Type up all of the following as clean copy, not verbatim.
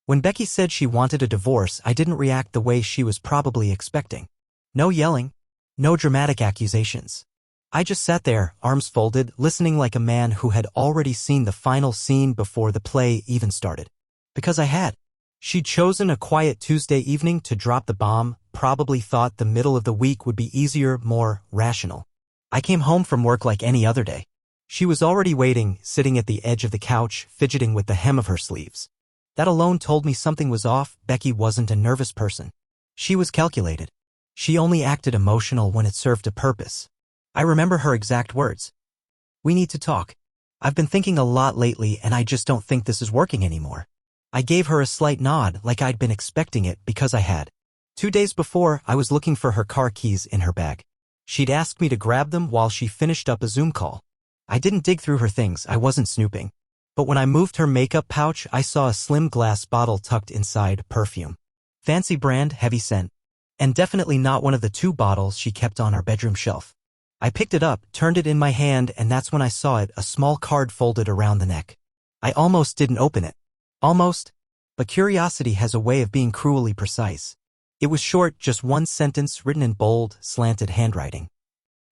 When Becky said she wanted a divorce, I didn't react the way she was probably expecting. No yelling. No dramatic accusations. I just sat there, arms folded, listening like a man who had already seen the final scene before the play even started. Because I had. She'd chosen a quiet Tuesday evening to drop the bomb, probably thought the middle of the week would be easier, more rational. I came home from work like any other day. She was already waiting, sitting at the edge of the couch, fidgeting with the hem of her sleeves. That alone told me something was off. Becky wasn't a nervous person. She was calculated. She only acted emotional when it served a purpose. I remember her exact words. "We need to talk. I've been thinking a lot lately and I just don't think this is working anymore." I gave her a slight nod like I'd been expecting it because I had. 2 days before, I was looking for her car keys in her bag. She'd asked me to grab them while she finished up a Zoom call. I didn't dig through her things, I wasn't snooping. But when I moved her makeup pouch, I saw a slim glass bottle tucked inside, perfume. Fancy brand, heavy scent. And definitely not one of the 2 bottles she kept on our bedroom shelf. I picked it up, turned it in my hand, and that's when I saw it, a small card folded around the neck. I almost didn't open it. Almost. But curiosity has a way of being cruelly precise. It was short, just one sentence written in bold, slanted handwriting.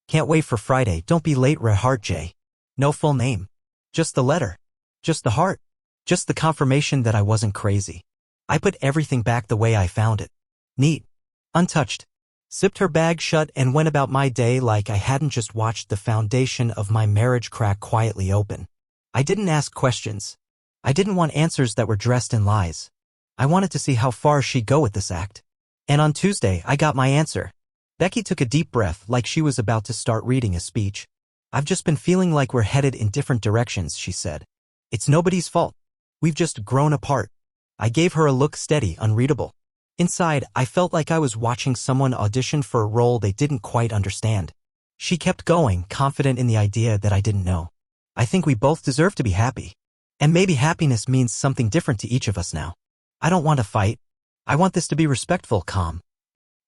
"Can't wait for Friday, don't be late, Heart J." No full name. Just the letter. Just the heart. Just the confirmation that I wasn't crazy. I put everything back the way I found it. Neat. Untouched. Zipped her bag shut and went about my day like I hadn't just watched the foundation of my marriage crack quietly open. I didn't ask questions. I didn't want answers that were dressed in lies. I wanted to see how far she'd go with this act. And on Tuesday, I got my answer. Becky took a deep breath like she was about to start reading a speech. "I've just been feeling like we're headed in different directions," she said. "It's nobody's fault. We've just grown apart." I gave her a look steady, unreadable. Inside, I felt like I was watching someone audition for a role they didn't quite understand. She kept going, confident in the idea that I didn't know. "I think we both deserve to be happy. And maybe happiness means something different to each of us now. I don't want to fight. I want this to be respectful, calm."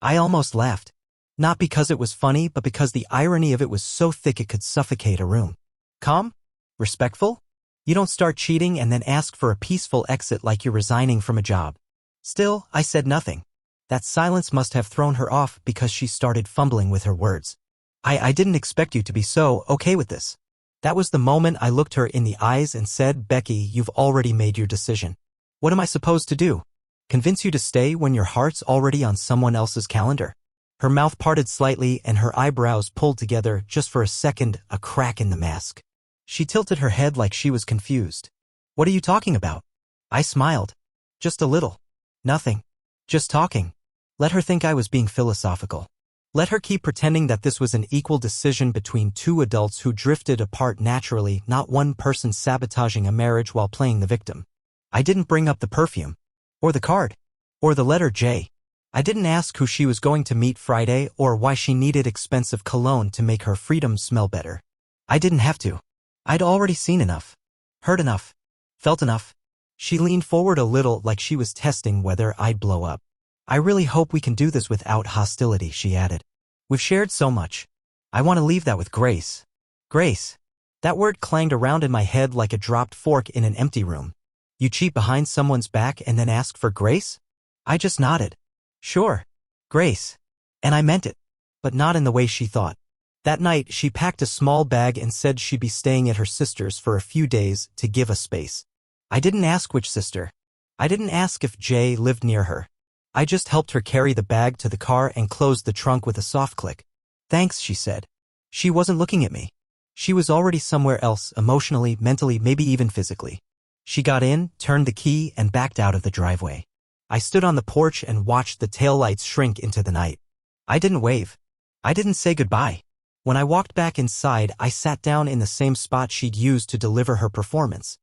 I almost laughed. Not because it was funny, but because the irony of it was so thick it could suffocate a room. Calm? Respectful? You don't start cheating and then ask for a peaceful exit like you're resigning from a job. Still, I said nothing. That silence must have thrown her off because she started fumbling with her words. I didn't expect you to be so okay with this." That was the moment I looked her in the eyes and said, "Becky, you've already made your decision. What am I supposed to do? Convince you to stay when your heart's already on someone else's calendar?" Her mouth parted slightly and her eyebrows pulled together just for a second, a crack in the mask. She tilted her head like she was confused. "What are you talking about?" I smiled. "Just a little. Nothing. Just talking." Let her think I was being philosophical. Let her keep pretending that this was an equal decision between 2 adults who drifted apart naturally, not one person sabotaging a marriage while playing the victim. I didn't bring up the perfume. Or the card. Or the letter J. I didn't ask who she was going to meet Friday or why she needed expensive cologne to make her freedom smell better. I didn't have to. I'd already seen enough. Heard enough. Felt enough. She leaned forward a little like she was testing whether I'd blow up. "I really hope we can do this without hostility," she added. "We've shared so much. I want to leave that with grace." Grace. That word clanged around in my head like a dropped fork in an empty room. You cheat behind someone's back and then ask for grace? I just nodded. Sure. Grace. And I meant it. But not in the way she thought. That night, she packed a small bag and said she'd be staying at her sister's for a few days to give us space. I didn't ask which sister. I didn't ask if Jay lived near her. I just helped her carry the bag to the car and closed the trunk with a soft click. "Thanks," she said. She wasn't looking at me. She was already somewhere else, emotionally, mentally, maybe even physically. She got in, turned the key, and backed out of the driveway. I stood on the porch and watched the taillights shrink into the night. I didn't wave. I didn't say goodbye. When I walked back inside, I sat down in the same spot she'd used to deliver her performance.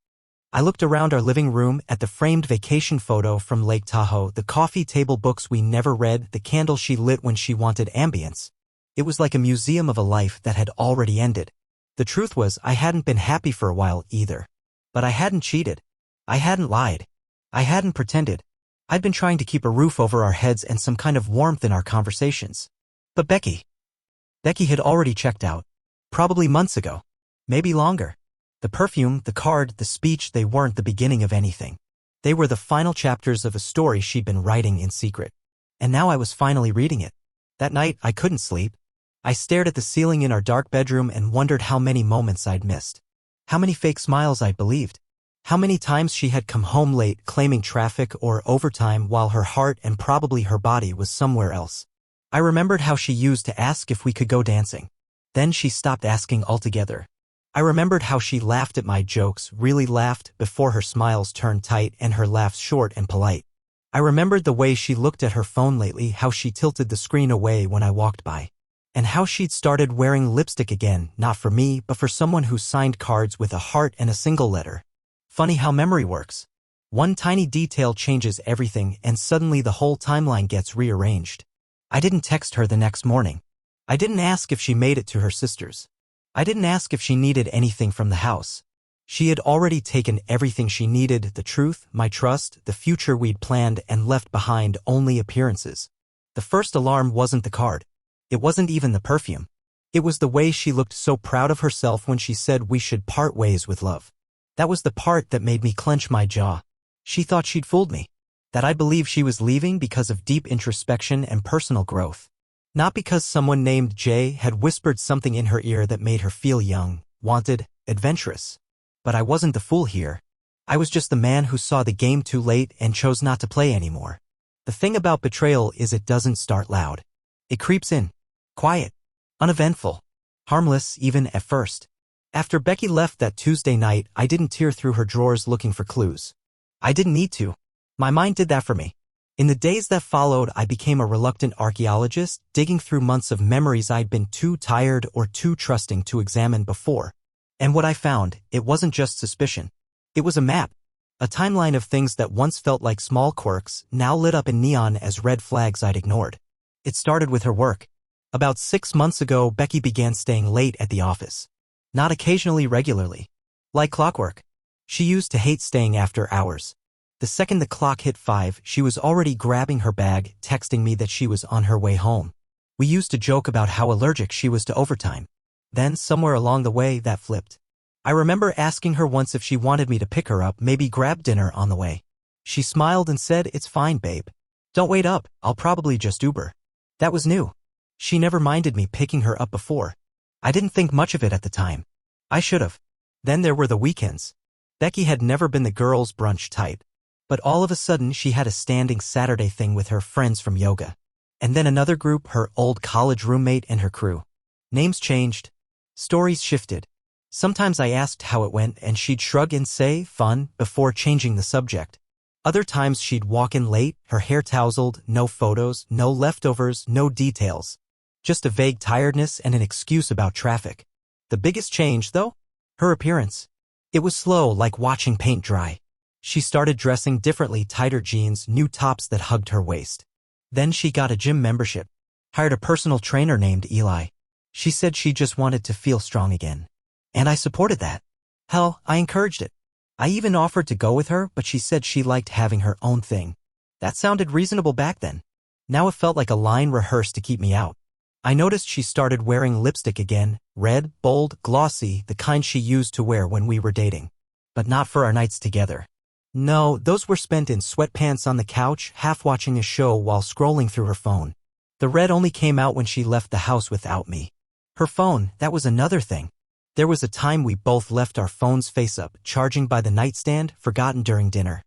I looked around our living room at the framed vacation photo from Lake Tahoe, the coffee table books we never read, the candle she lit when she wanted ambience. It was like a museum of a life that had already ended. The truth was, I hadn't been happy for a while either. But I hadn't cheated. I hadn't lied. I hadn't pretended. I'd been trying to keep a roof over our heads and some kind of warmth in our conversations. But Becky had already checked out. Probably months ago. Maybe longer. The perfume, the card, the speech, they weren't the beginning of anything. They were the final chapters of a story she'd been writing in secret. And now I was finally reading it. That night, I couldn't sleep. I stared at the ceiling in our dark bedroom and wondered how many moments I'd missed. How many fake smiles I'd believed. How many times she had come home late claiming traffic or overtime while her heart and probably her body was somewhere else. I remembered how she used to ask if we could go dancing. Then she stopped asking altogether. I remembered how she laughed at my jokes, really laughed, before her smiles turned tight and her laughs short and polite. I remembered the way she looked at her phone lately, how she tilted the screen away when I walked by. And how she'd started wearing lipstick again, not for me, but for someone who signed cards with a heart and a single letter. Funny how memory works. One tiny detail changes everything and suddenly the whole timeline gets rearranged. I didn't text her the next morning. I didn't ask if she made it to her sister's. I didn't ask if she needed anything from the house. She had already taken everything she needed, the truth, my trust, the future we'd planned, and left behind only appearances. The first alarm wasn't the card. It wasn't even the perfume. It was the way she looked so proud of herself when she said we should part ways with love. That was the part that made me clench my jaw. She thought she'd fooled me. That I believed she was leaving because of deep introspection and personal growth. Not because someone named Jay had whispered something in her ear that made her feel young, wanted, adventurous. But I wasn't the fool here. I was just the man who saw the game too late and chose not to play anymore. The thing about betrayal is it doesn't start loud. It creeps in. Quiet. Uneventful. Harmless even at first. After Becky left that Tuesday night, I didn't tear through her drawers looking for clues. I didn't need to. My mind did that for me. In the days that followed, I became a reluctant archaeologist, digging through months of memories I'd been too tired or too trusting to examine before. And what I found, it wasn't just suspicion. It was a map. A timeline of things that once felt like small quirks, now lit up in neon as red flags I'd ignored. It started with her work. About 6 months ago, Becky began staying late at the office. Not occasionally, regularly. Like clockwork. She used to hate staying after hours. The second the clock hit 5, she was already grabbing her bag, texting me that she was on her way home. We used to joke about how allergic she was to overtime. Then, somewhere along the way, that flipped. I remember asking her once if she wanted me to pick her up, maybe grab dinner on the way. She smiled and said, "It's fine, babe. Don't wait up, I'll probably just Uber." That was new. She never minded me picking her up before. I didn't think much of it at the time. I should have. Then there were the weekends. Becky had never been the girls' brunch type. But all of a sudden she had a standing Saturday thing with her friends from yoga. And then another group, her old college roommate and her crew. Names changed. Stories shifted. Sometimes I asked how it went and she'd shrug and say, "Fun," before changing the subject. Other times she'd walk in late, her hair tousled, no photos, no leftovers, no details. Just a vague tiredness and an excuse about traffic. The biggest change, though? Her appearance. It was slow, like watching paint dry. She started dressing differently, tighter jeans, new tops that hugged her waist. Then she got a gym membership. Hired a personal trainer named Eli. She said she just wanted to feel strong again. And I supported that. Hell, I encouraged it. I even offered to go with her, but she said she liked having her own thing. That sounded reasonable back then. Now it felt like a line rehearsed to keep me out. I noticed she started wearing lipstick again, red, bold, glossy, the kind she used to wear when we were dating. But not for our nights together. No, those were spent in sweatpants on the couch, half watching a show while scrolling through her phone. The red only came out when she left the house without me. Her phone, that was another thing. There was a time we both left our phones face up, charging by the nightstand, forgotten during dinner.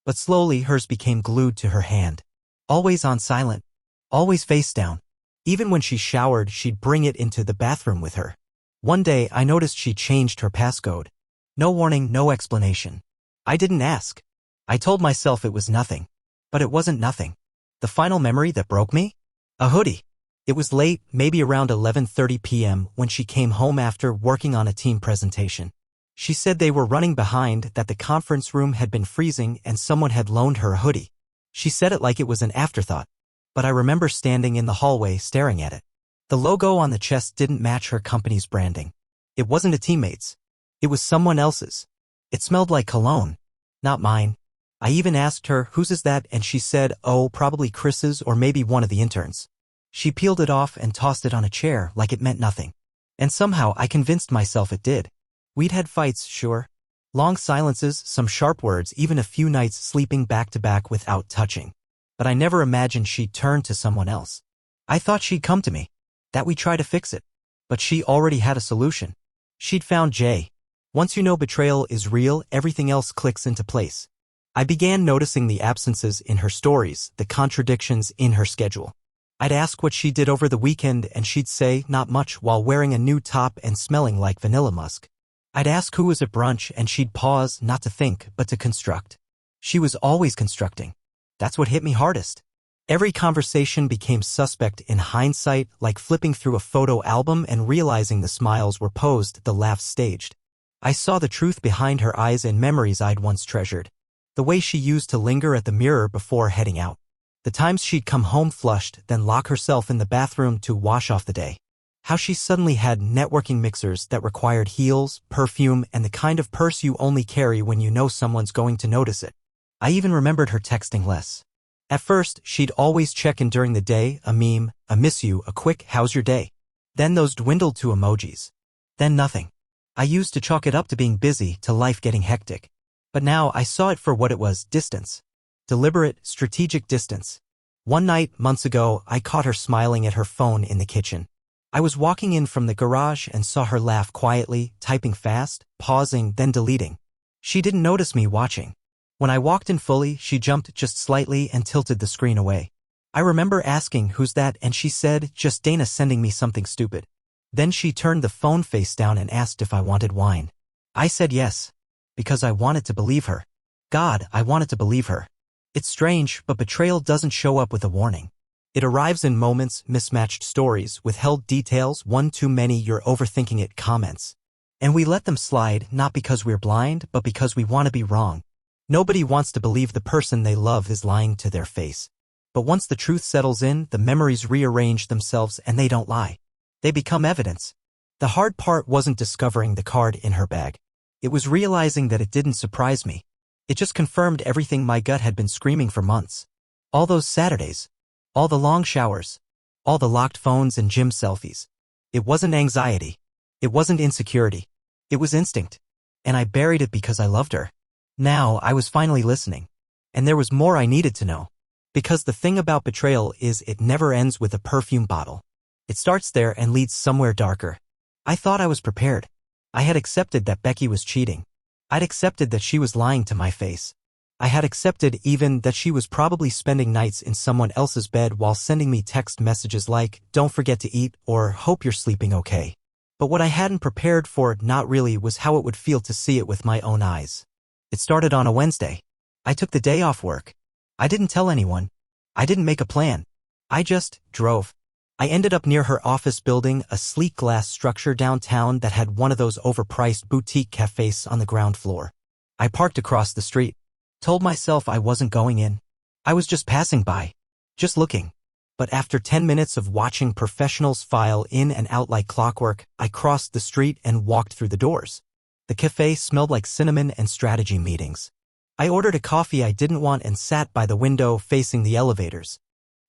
But slowly hers became glued to her hand. Always on silent. Always face down. Even when she showered, she'd bring it into the bathroom with her. One day, I noticed she changed her passcode. No warning, no explanation. I didn't ask. I told myself it was nothing. But it wasn't nothing. The final memory that broke me? A hoodie. It was late, maybe around 11:30 p.m., when she came home after working on a team presentation. She said they were running behind, that the conference room had been freezing and someone had loaned her a hoodie. She said it like it was an afterthought. But I remember standing in the hallway staring at it. The logo on the chest didn't match her company's branding. It wasn't a teammate's. It was someone else's. It smelled like cologne. Not mine. I even asked her, "Whose is that?" and she said, "Oh, probably Chris's or maybe one of the interns." She peeled it off and tossed it on a chair like it meant nothing. And somehow I convinced myself it did. We'd had fights, sure. Long silences, some sharp words, even a few nights sleeping back to back without touching. But I never imagined she'd turn to someone else. I thought she'd come to me, that we'd try to fix it. But she already had a solution. She'd found Jay. Once you know betrayal is real, everything else clicks into place. I began noticing the absences in her stories, the contradictions in her schedule. I'd ask what she did over the weekend and she'd say, not much, while wearing a new top and smelling like vanilla musk. I'd ask who was at brunch and she'd pause, not to think, but to construct. She was always constructing. That's what hit me hardest. Every conversation became suspect in hindsight, like flipping through a photo album and realizing the smiles were posed, the laughs staged. I saw the truth behind her eyes and memories I'd once treasured. The way she used to linger at the mirror before heading out. The times she'd come home flushed, then lock herself in the bathroom to wash off the day. How she suddenly had networking mixers that required heels, perfume, and the kind of purse you only carry when you know someone's going to notice it. I even remembered her texting less. At first, she'd always check in during the day, a meme, a miss you, a quick how's your day. Then those dwindled to emojis. Then nothing. I used to chalk it up to being busy, to life getting hectic. But now I saw it for what it was, distance. Deliberate, strategic distance. One night, months ago, I caught her smiling at her phone in the kitchen. I was walking in from the garage and saw her laugh quietly, typing fast, pausing, then deleting. She didn't notice me watching. When I walked in fully, she jumped just slightly and tilted the screen away. I remember asking, who's that, and she said, just Dana sending me something stupid. Then she turned the phone face down and asked if I wanted wine. I said yes. Because I wanted to believe her. God, I wanted to believe her. It's strange, but betrayal doesn't show up with a warning. It arrives in moments, mismatched stories, withheld details, one too many you're overthinking it comments. And we let them slide, not because we're blind, but because we want to be wrong. Nobody wants to believe the person they love is lying to their face. But once the truth settles in, the memories rearrange themselves and they don't lie. They become evidence. The hard part wasn't discovering the card in her bag. It was realizing that it didn't surprise me. It just confirmed everything my gut had been screaming for months. All those Saturdays. All the long showers. All the locked phones and gym selfies. It wasn't anxiety. It wasn't insecurity. It was instinct. And I buried it because I loved her. Now I was finally listening. And there was more I needed to know. Because the thing about betrayal is it never ends with a perfume bottle. It starts there and leads somewhere darker. I thought I was prepared. I had accepted that Becky was cheating. I'd accepted that she was lying to my face. I had accepted even that she was probably spending nights in someone else's bed while sending me text messages like, don't forget to eat, or hope you're sleeping okay. But what I hadn't prepared for, not really, was how it would feel to see it with my own eyes. It started on a Wednesday. I took the day off work. I didn't tell anyone. I didn't make a plan. I just drove. I ended up near her office building, a sleek glass structure downtown that had one of those overpriced boutique cafes on the ground floor. I parked across the street. Told myself I wasn't going in. I was just passing by. Just looking. But after 10 minutes of watching professionals file in and out like clockwork, I crossed the street and walked through the doors. The cafe smelled like cinnamon and strategy meetings. I ordered a coffee I didn't want and sat by the window facing the elevators.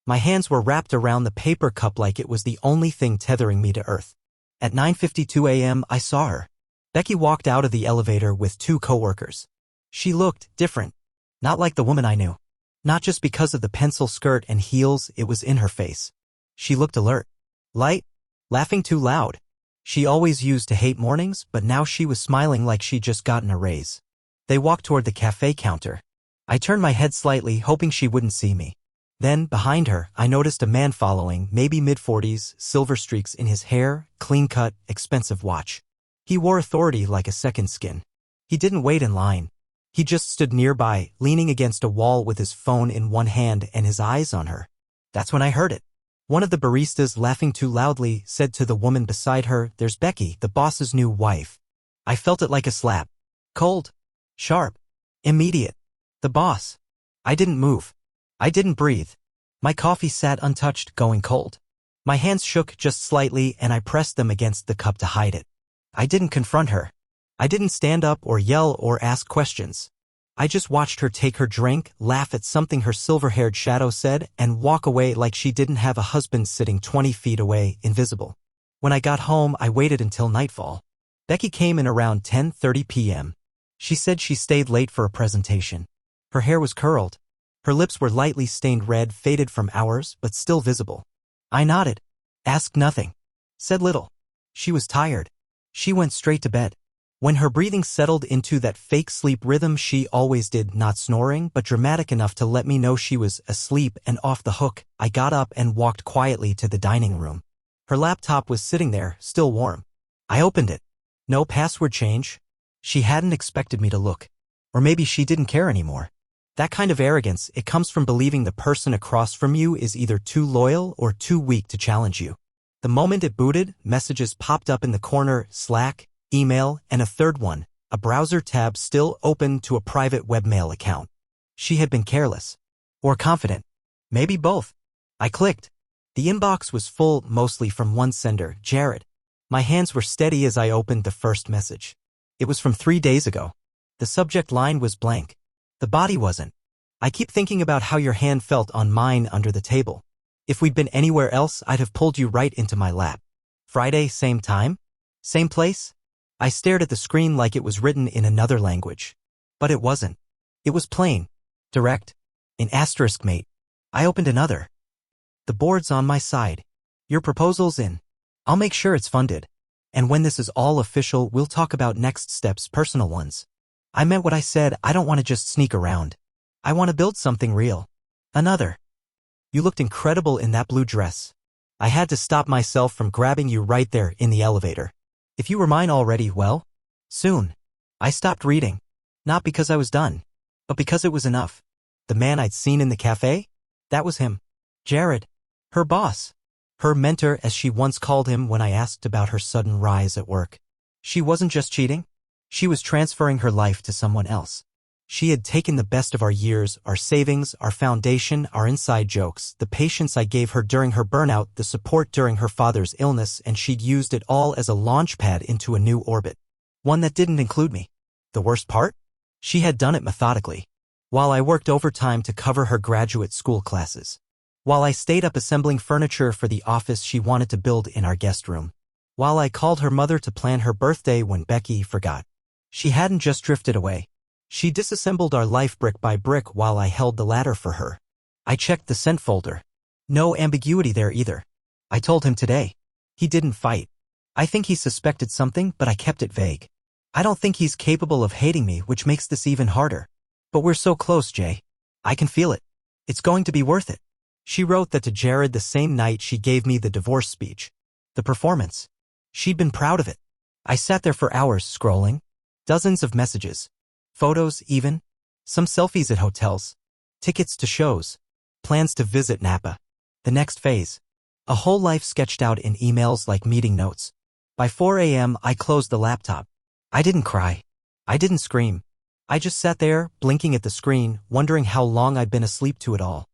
My hands were wrapped around the paper cup like it was the only thing tethering me to earth. At 9:52 a.m., I saw her. Becky walked out of the elevator with two coworkers. She looked different. Not like the woman I knew. Not just because of the pencil skirt and heels, it was in her face. She looked alert. Light. Laughing too loud. She always used to hate mornings, but now she was smiling like she'd just gotten a raise. They walked toward the cafe counter. I turned my head slightly, hoping she wouldn't see me. Then, behind her, I noticed a man following, maybe mid-40s, silver streaks in his hair, clean-cut, expensive watch. He wore authority like a second skin. He didn't wait in line. He just stood nearby, leaning against a wall with his phone in one hand and his eyes on her. That's when I heard it. One of the baristas, laughing too loudly, said to the woman beside her, "There's Becky, the boss's new wife." I felt it like a slap. Cold. Sharp. Immediate. The boss. I didn't move. I didn't breathe. My coffee sat untouched, going cold. My hands shook just slightly and I pressed them against the cup to hide it. I didn't confront her. I didn't stand up or yell or ask questions. I just watched her take her drink, laugh at something her silver-haired shadow said, and walk away like she didn't have a husband sitting 20 feet away, invisible. When I got home, I waited until nightfall. Becky came in around 10:30 p.m. She said she stayed late for a presentation. Her hair was curled. Her lips were lightly stained red, faded from hours, but still visible. I nodded. Asked nothing. Said little. She was tired. She went straight to bed. When her breathing settled into that fake sleep rhythm she always did, not snoring, but dramatic enough to let me know she was asleep and off the hook, I got up and walked quietly to the dining room. Her laptop was sitting there, still warm. I opened it. No password change. She hadn't expected me to look. Or maybe she didn't care anymore. That kind of arrogance, it comes from believing the person across from you is either too loyal or too weak to challenge you. The moment it booted, messages popped up in the corner, Slack, email, and a third one, a browser tab still open to a private webmail account. She had been careless. Or confident. Maybe both. I clicked. The inbox was full, mostly from one sender, Jared. My hands were steady as I opened the first message. It was from 3 days ago. The subject line was blank. The body wasn't. I keep thinking about how your hand felt on mine under the table. If we'd been anywhere else, I'd have pulled you right into my lap. Friday, same time? Same place? I stared at the screen like it was written in another language. But it wasn't. It was plain. Direct. An asterisk, mate. I opened another. The board's on my side. Your proposal's in. I'll make sure it's funded. And when this is all official, we'll talk about next steps, personal ones. I meant what I said. I don't want to just sneak around. I want to build something real. Another. You looked incredible in that blue dress. I had to stop myself from grabbing you right there in the elevator. If you were mine already, well, soon. I stopped reading. Not because I was done, but because it was enough. The man I'd seen in the cafe? That was him. Jared. Her boss. Her mentor, as she once called him when I asked about her sudden rise at work. She wasn't just cheating. She was transferring her life to someone else. She had taken the best of our years, our savings, our foundation, our inside jokes, the patience I gave her during her burnout, the support during her father's illness, and she'd used it all as a launchpad into a new orbit. One that didn't include me. The worst part? She had done it methodically. While I worked overtime to cover her graduate school classes. While I stayed up assembling furniture for the office she wanted to build in our guest room. While I called her mother to plan her birthday when Becky forgot. She hadn't just drifted away. She disassembled our life brick by brick while I held the ladder for her. I checked the sent folder. No ambiguity there either. I told him today. He didn't fight. I think he suspected something, but I kept it vague. I don't think he's capable of hating me, which makes this even harder. But we're so close, Jay. I can feel it. It's going to be worth it. She wrote that to Jared the same night she gave me the divorce speech. The performance. She'd been proud of it. I sat there for hours scrolling. Dozens of messages. Photos even. Some selfies at hotels. Tickets to shows. Plans to visit Napa. The next phase. A whole life sketched out in emails like meeting notes. By 4 a.m. I closed the laptop. I didn't cry. I didn't scream. I just sat there, blinking at the screen, wondering how long I'd been asleep to it all.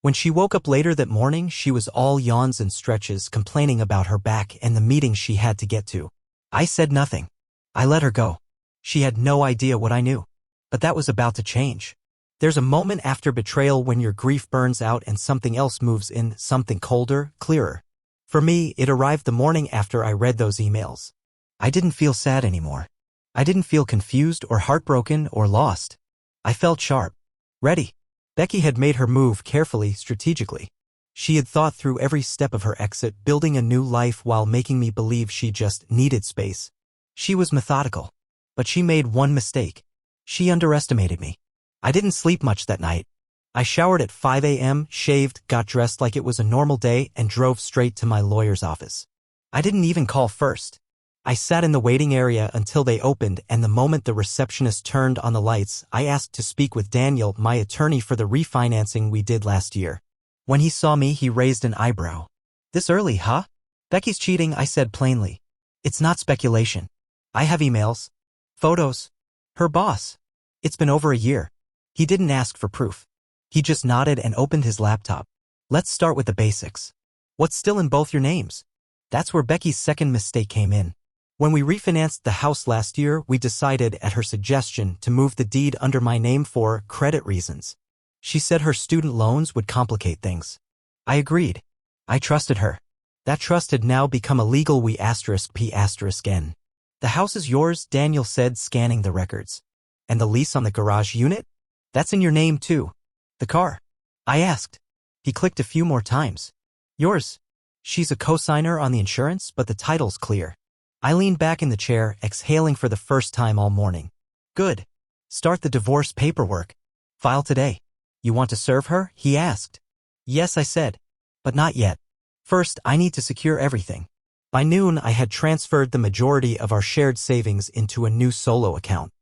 When she woke up later that morning, she was all yawns and stretches, complaining about her back and the meeting she had to get to. I said nothing. I let her go. She had no idea what I knew. But that was about to change. There's a moment after betrayal when your grief burns out and something else moves in, something colder, clearer. For me, it arrived the morning after I read those emails. I didn't feel sad anymore. I didn't feel confused or heartbroken or lost. I felt sharp. Ready. Becky had made her move carefully, strategically. She had thought through every step of her exit, building a new life while making me believe she just needed space. She was methodical. But she made one mistake. She underestimated me. I didn't sleep much that night. I showered at 5 a.m., shaved, got dressed like it was a normal day, and drove straight to my lawyer's office. I didn't even call first. I sat in the waiting area until they opened, and the moment the receptionist turned on the lights, I asked to speak with Daniel, my attorney for the refinancing we did last year. When he saw me, he raised an eyebrow. This early, huh? Becky's cheating, I said plainly. It's not speculation. I have emails. Photos. Her boss. It's been over a year. He didn't ask for proof. He just nodded and opened his laptop. Let's start with the basics. What's still in both your names? That's where Becky's second mistake came in. When we refinanced the house last year, we decided, at her suggestion, to move the deed under my name for credit reasons. She said her student loans would complicate things. I agreed. I trusted her. That trust had now become a legal we*p*n. The house is yours, Daniel said, scanning the records. And the lease on the garage unit? That's in your name too. The car? I asked. He clicked a few more times. Yours. She's a co-signer on the insurance, but the title's clear. I leaned back in the chair, exhaling for the first time all morning. Good. Start the divorce paperwork. File today. You want to serve her? He asked. Yes, I said. But not yet. First, I need to secure everything. By noon, I had transferred the majority of our shared savings into a new solo account.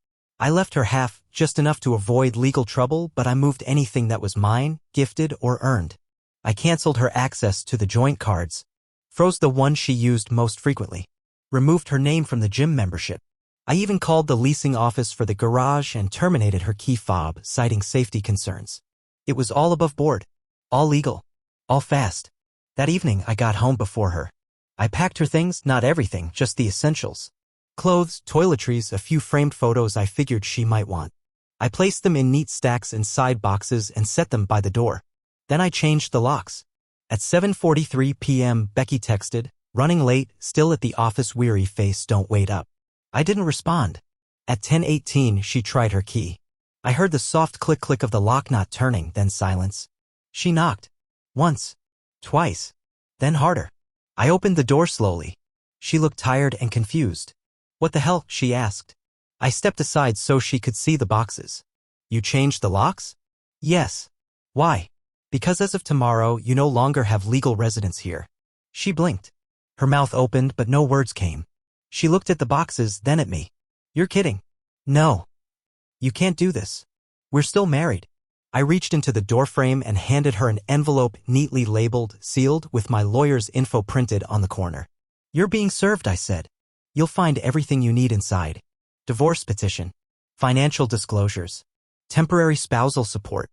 I left her half, just enough to avoid legal trouble, but I moved anything that was mine, gifted, or earned. I canceled her access to the joint cards, froze the one she used most frequently, removed her name from the gym membership. I even called the leasing office for the garage and terminated her key fob, citing safety concerns. It was all above board, all legal, all fast. That evening, I got home before her. I packed her things, not everything, just the essentials. Clothes, toiletries, a few framed photos I figured she might want. I placed them in neat stacks in side boxes and set them by the door. Then I changed the locks. At 7:43 p.m., Becky texted, running late, still at the office, weary face, don't wait up. I didn't respond. At 10:18, she tried her key. I heard the soft click-click of the lock not turning, then silence. She knocked. Once. Twice. Then harder. I opened the door slowly. She looked tired and confused. What the hell? She asked. I stepped aside so she could see the boxes. You changed the locks? Yes. Why? Because as of tomorrow, you no longer have legal residence here. She blinked. Her mouth opened, but no words came. She looked at the boxes, then at me. You're kidding. No. You can't do this. We're still married. I reached into the doorframe and handed her an envelope neatly labeled, sealed, with my lawyer's info printed on the corner. You're being served, I said. You'll find everything you need inside. Divorce petition, financial disclosures, temporary spousal support,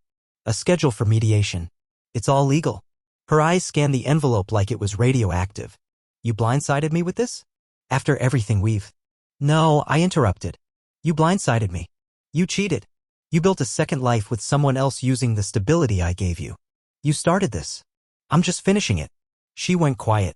a schedule for mediation. It's all legal. Her eyes scanned the envelope like it was radioactive. You blindsided me with this? After everything we've... No, I interrupted. You blindsided me. You cheated. You built a second life with someone else using the stability I gave you. You started this. I'm just finishing it. She went quiet.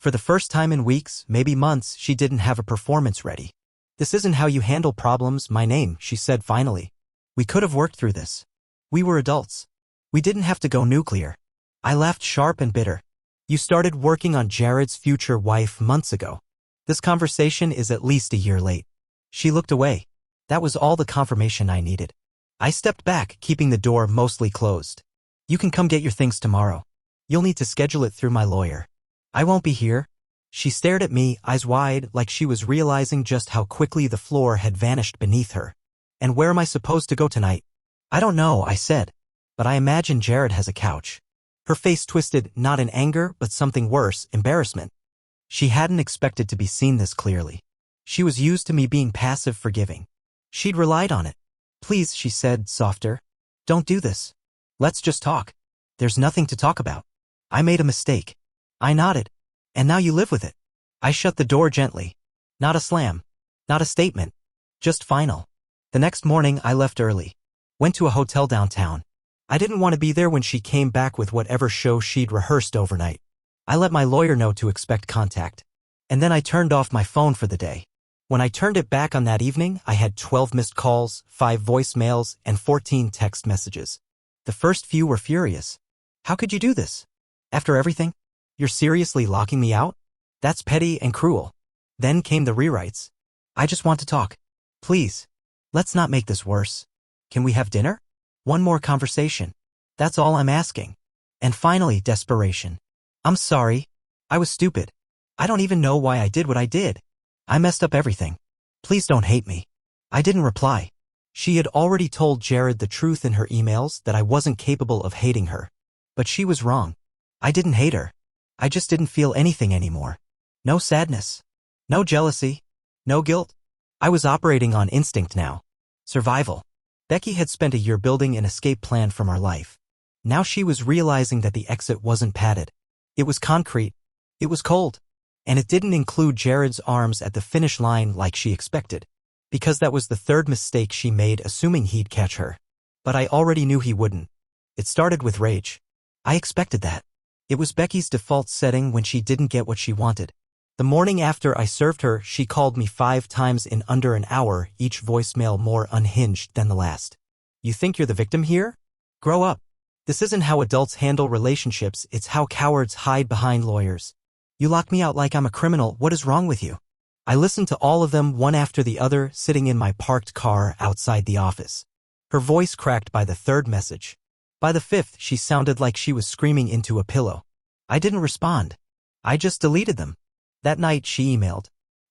For the first time in weeks, maybe months, she didn't have a performance ready. This isn't how you handle problems, my name, she said finally. We could have worked through this. We were adults. We didn't have to go nuclear. I laughed sharp and bitter. You started working on Jared's future wife months ago. This conversation is at least a year late. She looked away. That was all the confirmation I needed. I stepped back, keeping the door mostly closed. You can come get your things tomorrow. You'll need to schedule it through my lawyer. I won't be here. She stared at me, eyes wide, like she was realizing just how quickly the floor had vanished beneath her. And where am I supposed to go tonight? I don't know, I said. But I imagine Jared has a couch. Her face twisted, not in anger, but something worse, embarrassment. She hadn't expected to be seen this clearly. She was used to me being passive forgiving. She'd relied on it. Please, she said, softer. Don't do this. Let's just talk. There's nothing to talk about. I made a mistake. I nodded. And now you live with it. I shut the door gently. Not a slam. Not a statement. Just final. The next morning, I left early. Went to a hotel downtown. I didn't want to be there when she came back with whatever show she'd rehearsed overnight. I let my lawyer know to expect contact. And then I turned off my phone for the day. When I turned it back on that evening, I had 12 missed calls, 5 voicemails, and 14 text messages. The first few were furious. How could you do this? After everything? You're seriously locking me out? That's petty and cruel. Then came the rewrites. I just want to talk. Please. Let's not make this worse. Can we have dinner? One more conversation. That's all I'm asking. And finally, desperation. I'm sorry. I was stupid. I don't even know why I did what I did. I messed up everything. Please don't hate me. I didn't reply. She had already told Jared the truth in her emails, that I wasn't capable of hating her. But she was wrong. I didn't hate her. I just didn't feel anything anymore. No sadness. No jealousy. No guilt. I was operating on instinct now. Survival. Becky had spent a year building an escape plan from our life. Now she was realizing that the exit wasn't padded. It was concrete. It was cold. And it didn't include Jared's arms at the finish line like she expected. Because that was the third mistake she made, assuming he'd catch her. But I already knew he wouldn't. It started with rage. I expected that. It was Becky's default setting when she didn't get what she wanted. The morning after I served her, she called me 5 times in under an hour, each voicemail more unhinged than the last. You think you're the victim here? Grow up. This isn't how adults handle relationships, it's how cowards hide behind lawyers. You lock me out like I'm a criminal, what is wrong with you? I listened to all of them one after the other, sitting in my parked car outside the office. Her voice cracked by the 3rd message. By the 5th, she sounded like she was screaming into a pillow. I didn't respond. I just deleted them. That night, she emailed.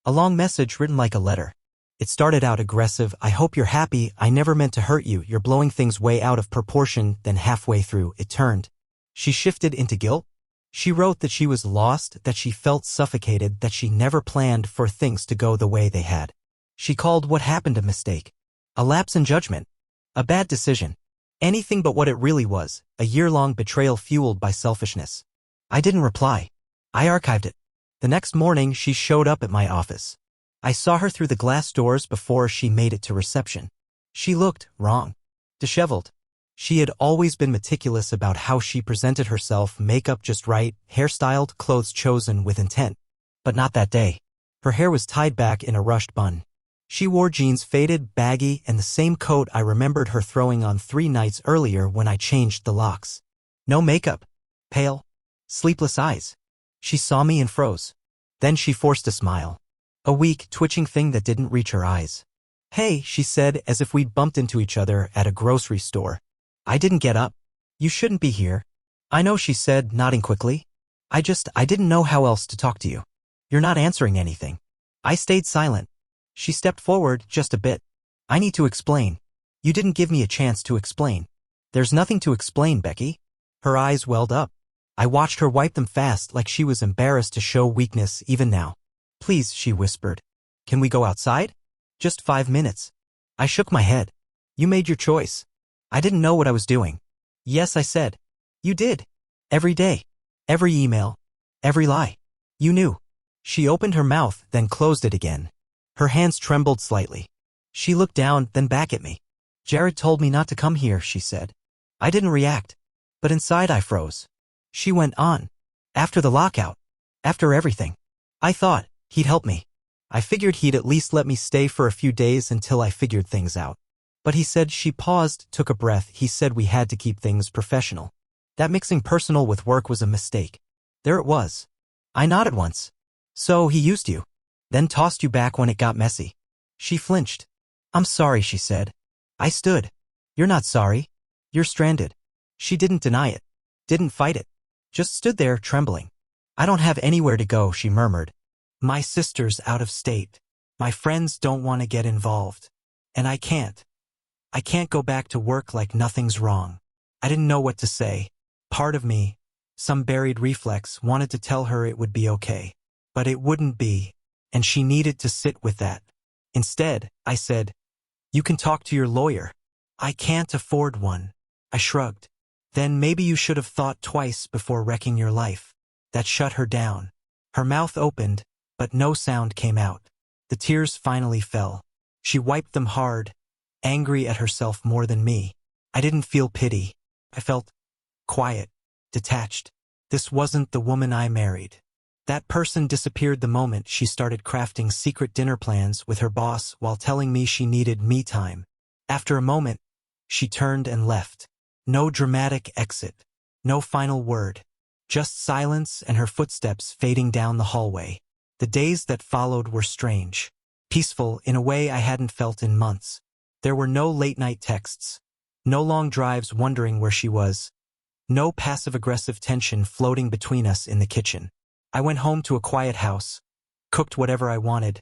A long message written like a letter. It started out aggressive. I hope you're happy. I never meant to hurt you. You're blowing things way out of proportion. Then halfway through, it turned. She shifted into guilt. She wrote that she was lost, that she felt suffocated, that she never planned for things to go the way they had. She called what happened a mistake. A lapse in judgment. A bad decision. Anything but what it really was, a year-long betrayal fueled by selfishness. I didn't reply. I archived it. The next morning, she showed up at my office. I saw her through the glass doors before she made it to reception. She looked wrong. Disheveled. She had always been meticulous about how she presented herself, makeup just right, hairstyled, clothes chosen with intent. But not that day. Her hair was tied back in a rushed bun. She wore jeans faded, baggy, and the same coat I remembered her throwing on 3 nights earlier when I changed the locks. No makeup. Pale. Sleepless eyes. She saw me and froze. Then she forced a smile. A weak, twitching thing that didn't reach her eyes. Hey, she said, as if we'd bumped into each other at a grocery store. I didn't get up. You shouldn't be here. I know, she said, nodding quickly. I didn't know how else to talk to you. You're not answering anything. I stayed silent. She stepped forward just a bit. I need to explain. You didn't give me a chance to explain. There's nothing to explain, Becky. Her eyes welled up. I watched her wipe them fast like she was embarrassed to show weakness even now. Please, she whispered. Can we go outside? Just 5 minutes. I shook my head. You made your choice. I didn't know what I was doing. Yes, I said. You did. Every day. Every email. Every lie. You knew. She opened her mouth, then closed it again. Her hands trembled slightly. She looked down, then back at me. Jared told me not to come here, she said. I didn't react. But inside I froze. She went on. After the lockout. After everything. I thought he'd help me. I figured he'd at least let me stay for a few days until I figured things out. But he said, she paused, took a breath, he said we had to keep things professional. That mixing personal with work was a mistake. There it was. I nodded once. So he used you. Then tossed you back when it got messy. She flinched. I'm sorry, she said. I stood. You're not sorry. You're stranded. She didn't deny it. Didn't fight it. Just stood there, trembling. I don't have anywhere to go, she murmured. My sister's out of state. My friends don't want to get involved. And I can't. I can't go back to work like nothing's wrong. I didn't know what to say. Part of me, some buried reflex, wanted to tell her it would be okay. But it wouldn't be, and she needed to sit with that. Instead, I said, you can talk to your lawyer. I can't afford one. I shrugged. Then maybe you should have thought twice before wrecking your life. That shut her down. Her mouth opened, but no sound came out. The tears finally fell. She wiped them hard, angry at herself more than me. I didn't feel pity. I felt quiet, detached. This wasn't the woman I married. That person disappeared the moment she started crafting secret dinner plans with her boss while telling me she needed me time. After a moment, she turned and left. No dramatic exit. No final word. Just silence and her footsteps fading down the hallway. The days that followed were strange. Peaceful in a way I hadn't felt in months. There were no late-night texts. No long drives wondering where she was. No passive-aggressive tension floating between us in the kitchen. I went home to a quiet house, cooked whatever I wanted,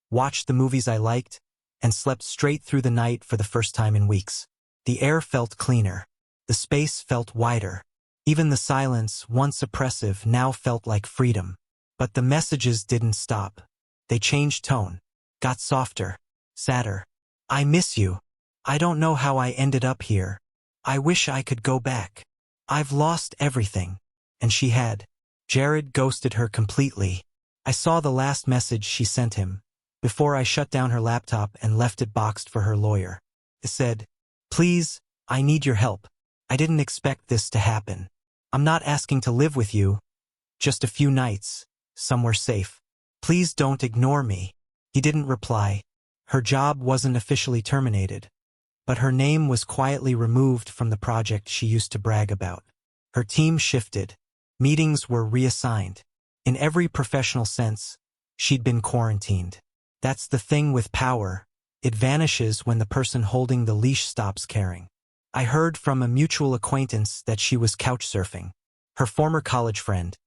watched the movies I liked, and slept straight through the night for the first time in weeks. The air felt cleaner. The space felt wider. Even the silence, once oppressive, now felt like freedom. But the messages didn't stop. They changed tone, got softer, sadder. I miss you. I don't know how I ended up here. I wish I could go back. I've lost everything. And she had. Jared ghosted her completely. I saw the last message she sent him, before I shut down her laptop and left it boxed for her lawyer. It said, please, I need your help. I didn't expect this to happen. I'm not asking to live with you. Just a few nights, somewhere safe. Please don't ignore me. He didn't reply. Her job wasn't officially terminated, but her name was quietly removed from the project she used to brag about. Her team shifted. Meetings were reassigned. In every professional sense, she'd been quarantined. That's the thing with power. It vanishes when the person holding the leash stops caring. I heard from a mutual acquaintance that she was couch surfing. Her former college friend,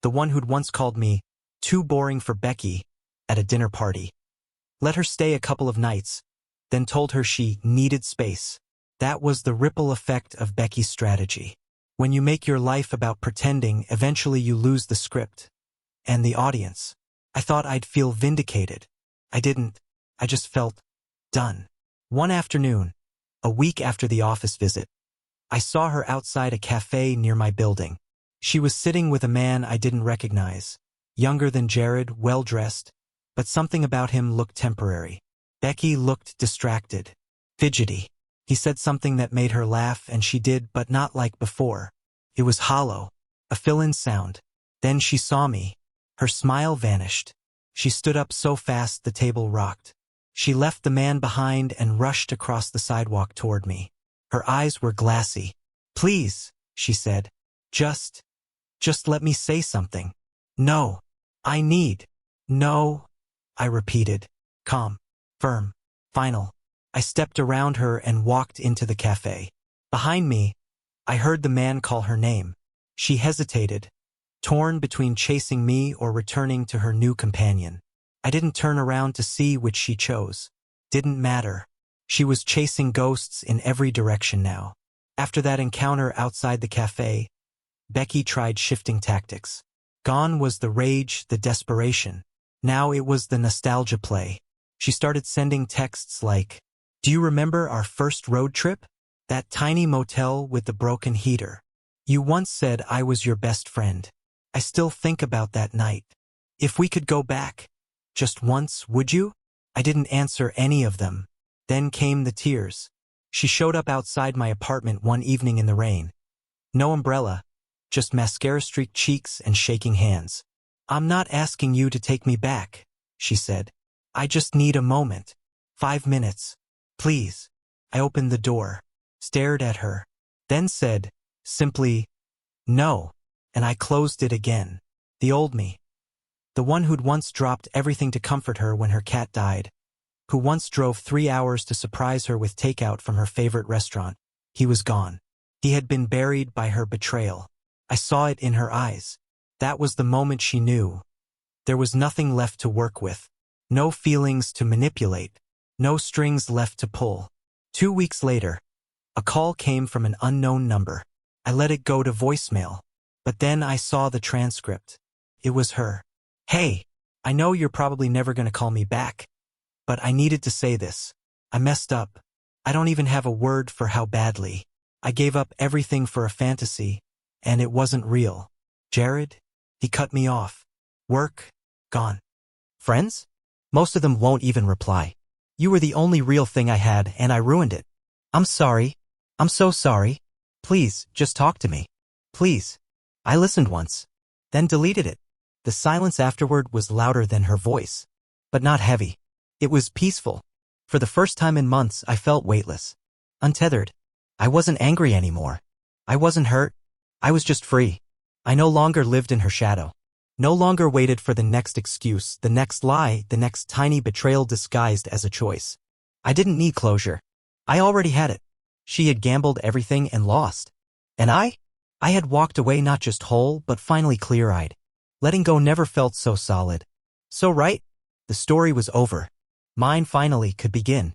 the one who'd once called me too boring for Becky at a dinner party, let her stay a couple of nights, then told her she needed space. That was the ripple effect of Becky's strategy. When you make your life about pretending, eventually you lose the script and the audience. I thought I'd feel vindicated. I didn't. I just felt done. One afternoon, a week after the office visit, I saw her outside a cafe near my building. She was sitting with a man I didn't recognize. Younger than Jared, well-dressed, but something about him looked temporary. Becky looked distracted, fidgety. He said something that made her laugh, and she did, but not like before. It was hollow, a fill-in sound. Then she saw me. Her smile vanished. She stood up so fast the table rocked. She left the man behind and rushed across the sidewalk toward me. Her eyes were glassy. "Please," she said. Just let me say something." "No. I need." "No," I repeated. Calm, firm, final. I stepped around her and walked into the cafe. Behind me, I heard the man call her name. She hesitated, torn between chasing me or returning to her new companion. I didn't turn around to see which she chose. Didn't matter. She was chasing ghosts in every direction now. After that encounter outside the cafe, Becky tried shifting tactics. Gone was the rage, the desperation. Now it was the nostalgia play. She started sending texts like, "Do you remember our first road trip? That tiny motel with the broken heater? You once said I was your best friend. I still think about that night. If we could go back, just once, would you?" I didn't answer any of them. Then came the tears. She showed up outside my apartment one evening in the rain. No umbrella, just mascara-streaked cheeks and shaking hands. "I'm not asking you to take me back," she said. "I just need a moment. 5 minutes. Please." I opened the door, stared at her, then said, simply, "No," and I closed it again. The old me. The one who'd once dropped everything to comfort her when her cat died. Who once drove 3 hours to surprise her with takeout from her favorite restaurant. He was gone. He had been buried by her betrayal. I saw it in her eyes. That was the moment she knew. There was nothing left to work with. No feelings to manipulate. No strings left to pull. 2 weeks later, a call came from an unknown number. I let it go to voicemail. But then I saw the transcript. It was her. "Hey, I know you're probably never going to call me back, but I needed to say this. I messed up. I don't even have a word for how badly. I gave up everything for a fantasy, and it wasn't real. Jared, he cut me off. Work, gone. Friends? Most of them won't even reply. You were the only real thing I had, and I ruined it. I'm sorry. I'm so sorry. Please, just talk to me. Please." I listened once, then deleted it. The silence afterward was louder than her voice, but not heavy. It was peaceful. For the first time in months, I felt weightless, untethered. I wasn't angry anymore. I wasn't hurt. I was just free. I no longer lived in her shadow. No longer waited for the next excuse, the next lie, the next tiny betrayal disguised as a choice. I didn't need closure. I already had it. She had gambled everything and lost. And I had walked away not just whole, but finally clear-eyed. Letting go never felt so solid. So right? The story was over. Mine finally could begin.